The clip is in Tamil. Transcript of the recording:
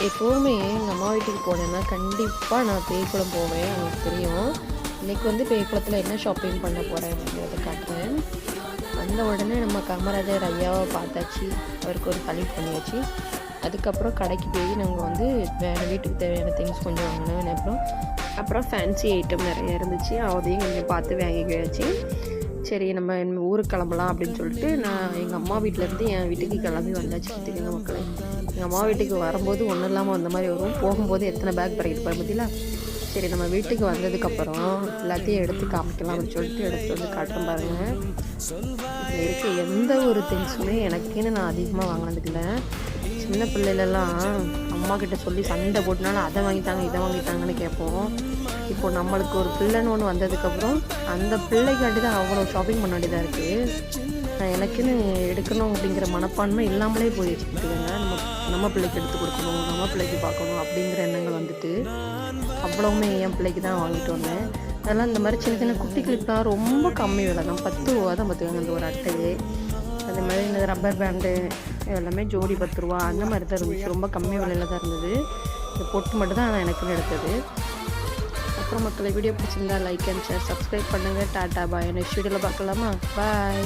எப்போவுமே எங்கள் அம்மா வீட்டுக்கு போனேன்னா கண்டிப்பாக நான் பேய்க்குளம் போவேன். உங்களுக்கு தெரியும். இன்றைக்கி வந்து பேய்க்குளத்தில் என்ன ஷாப்பிங் பண்ண போகிறேன் அப்படிங்கிறத காட்டுறேன். வந்த உடனே நம்ம காமராஜர் ஐயாவை பார்த்தாச்சு, அவருக்கு ஒரு சல்யூட் பண்ணியாச்சு. அதுக்கப்புறம் கடைக்கு போய் நாங்கள் வந்து வீட்டுக்கு தேவையான திங்ஸ் கொஞ்சம் வாங்கினோம். அப்புறம் ஃபேன்சி ஐட்டம் நிறைய இருந்துச்சு, அதையும் கொஞ்சம் பார்த்து வாங்கிக்கியாச்சு. சரி நம்ம ஊருக்கு கிளம்பலாம் அப்படின்னு சொல்லிட்டு நான் எங்கள் அம்மா வீட்டிலேருந்து என் வீட்டுக்கு கிளம்பி வந்தாச்சு. பார்த்துக்கங்க மக்களே, எங்கள் அம்மா வீட்டுக்கு வரும்போது ஒன்றும் இல்லாமல் அந்த மாதிரி வரும், போகும்போது எத்தனை பேக் பறக்கிட்டு போகிற பற்றில. சரி நம்ம வீட்டுக்கு வந்ததுக்கப்புறம் எல்லாத்தையும் எடுத்து காமிக்கலாம் அப்படின்னு சொல்லிட்டு எடுத்து வந்து காட்டுறேன் பாருங்கள். இதில் இருக்க எந்த ஒரு திங்ஸுமே எனக்குன்னு நான் அதிகமாக வாங்கினதுக்குல. சின்ன பிள்ளைலலாம் அம்மா கிட்ட சொல்லி சண்டை போட்டுனாலும் அதை வாங்கிட்டாங்க இதை வாங்கிட்டாங்கன்னு கேட்போம். இப்போ நம்மளுக்கு ஒரு பிள்ளைன்னு ஒன்று வந்ததுக்கப்புறம் அந்த பிள்ளைக்காண்டி தான் அவ்வளோ ஷாப்பிங் பண்ண வேண்டியதாக இருக்குது. நான் எனக்குன்னு எடுக்கணும் அப்படிங்கிற மனப்பான்மை இல்லாமலே போயிடுச்சு. நம்ம பிள்ளைக்கு எடுத்து கொடுக்கணும், நம்ம பிள்ளைக்கு பார்க்கணும் அப்படிங்கிற எண்ணங்கள் வந்துட்டு அவ்வளவுமே என் பிள்ளைக்கு தான் வாங்கிட்டு வந்தேன். அதெல்லாம் இந்த மாதிரி சின்ன சின்ன குட்டி கிளிப்லாம் ரொம்ப கம்மி விலை தான், 10 ரூபா தான் பார்த்துக்காங்க அந்த ஒரு அட்டையே. அதே மாதிரி இந்த ரப்பர் பேண்டு எல்லாமே ஜோடி 10 ரூபா அந்த மாதிரி தான் இருந்துச்சு, ரொம்ப கம்மி விலையில் தான் இருந்தது. இந்த பொட்டு மட்டும் தான் நான் எனக்குன்னு எடுத்தது. அப்புறம் மக்களை வீடியோ பிடிச்சிருந்தா லைக் அண்ட் ஷேர், சப்ஸ்கிரைப் பண்ணுங்கள். டாட்டா பாய். நெக்ஸ்ட் வீடியோவில் பார்க்கலாமா? பாய்.